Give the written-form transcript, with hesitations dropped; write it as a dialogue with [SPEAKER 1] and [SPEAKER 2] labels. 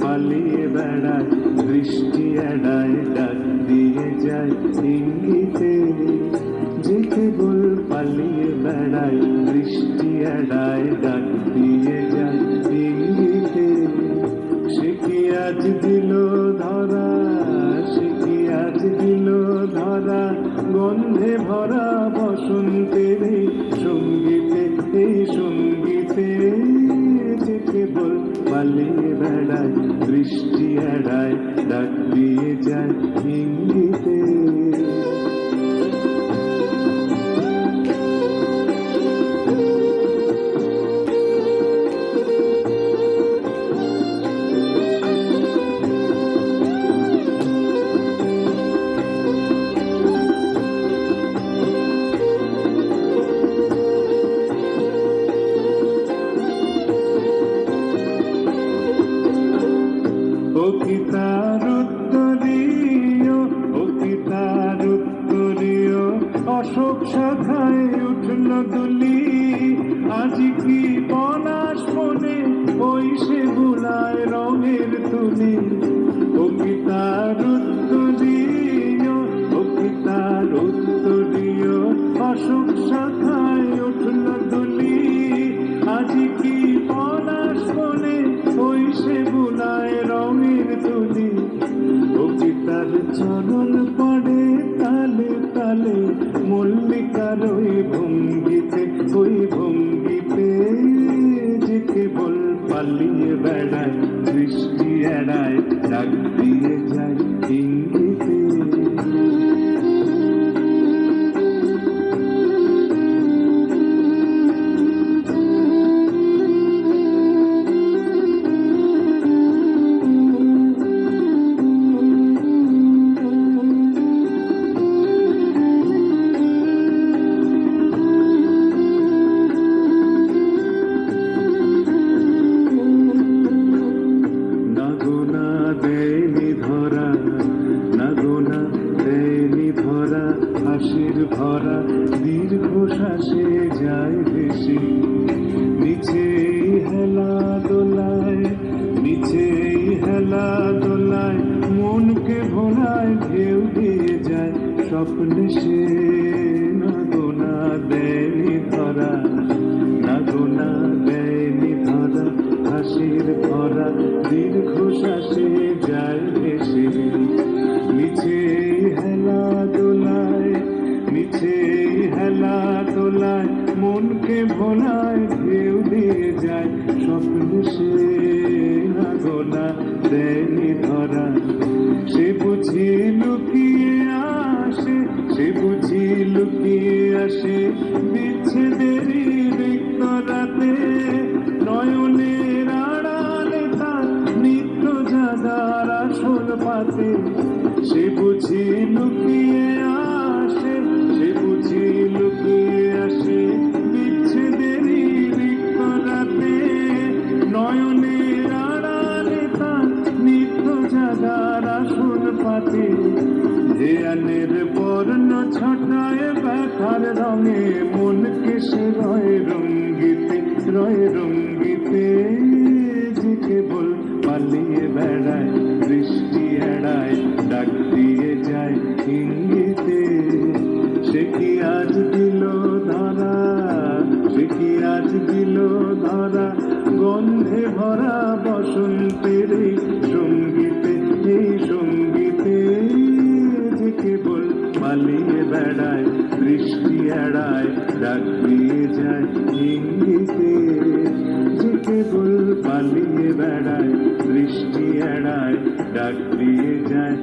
[SPEAKER 1] পালিয়ে বেড়ায়, বৃষ্টি এড়ায়, ডাক দিয়ে যায় ইঙ্গিতে। যে কেবল পালিয়ে বেড়ায়, বৃষ্টি এড়ায়, ডাক দিয়ে যায় ইঙ্গিতে। সে কি আজ দিল ধরা, সে কি আজ দিল ধরা, গন্ধে ভরা বসন্তের এই সঙ্গীতে, এই সঙ্গীতে। যে কেবল পালিয়ে বেড়ায়, বৃষ্টি এড়ায়, ডাক দিয়ে যায় ইঙ্গিতে। ও কি তার উত্তরীয়, ও কি তার উত্তরীয়, অশোক শাখায় উঠল দুলি। আজ কি পলাশ বনে ওই সে বুলায় রঙের তুলি। ও কি তার উত্তরীয়, ও কি তার উত্তরীয়, অশোক শাখায় উঠল দুলি। আজ কি পলাশ বনে ওই সে বুলায় রঙের তুলি। ও কি তার চরণ পড়ে তালে তালে, মল্লিকার ওই ভঙ্গিতে, ওই ভঙ্গিতে। যে কেবল পালিয়ে বেড়ায়, বৃষ্টি এড়ায়, ডাক দিয়ে যায় ইঙ্গিতে। হাসির ভরা দীর্ঘশ্বাসে যায় ভেসে, নিচেই হেলা দোলায়, নিচেই হেলা দোলায়, মনকে ভোলায়, ঢেউ দিয়ে যায় স্বপ্নে সে। না গোনা দেয়নি ধরা, না গোনা দেয়নি ধরা, হাসির ভরা দীর্ঘশ্বাসে যায় ভেসে। নিচেই হেলা দোলায়, নিচেই হেলা দোলায়, মনকে ভোলায়, ঢেউ দিয়ে যায় স্বপ্নে সে। না গোনা দেয়নি ধরা, সে বুঝি লুকিয়ে আসে, সে বুঝি লুকিয়ে আসে বিচ্ছেদেরই রিক্ত রাতে। নয়নের আড়ালে তার নিত্য জাগার আসল পাতে। সে বুঝি লুকিয়ে আসে, সে বুঝি লুকিয়ে আসে বিচ্ছেদেরই রিক্ত রাতে। নয়নের আড়ালে তার নিত্য জাগার আসল পাতে। ধ্যানের বর্ণ ছটায় ব্যথার রঙে, মনকে সে রয় রঙ্গিতে, রয় রঙ্গিতে। যে কেবল পালিয়ে বেড়ায়, বৃষ্টি এড়ায়, ডাক দিয়ে যায় ইঙ্গিতে। সে কি আজ দিল ধরা, সে কি আজ দিল ধরা, গন্ধে ভরা বসন্তের এই সঙ্গীতে, এই সঙ্গীতে। যে কেবল পালিয়ে বেড়ায়, বৃষ্টি এড়ায়, ডাক দিয়ে যায় ইঙ্গিতে। যে কেবল পালিয়ে বেড়ায়, বৃষ্টি এড়ায়, ডাক দিয়ে যায়।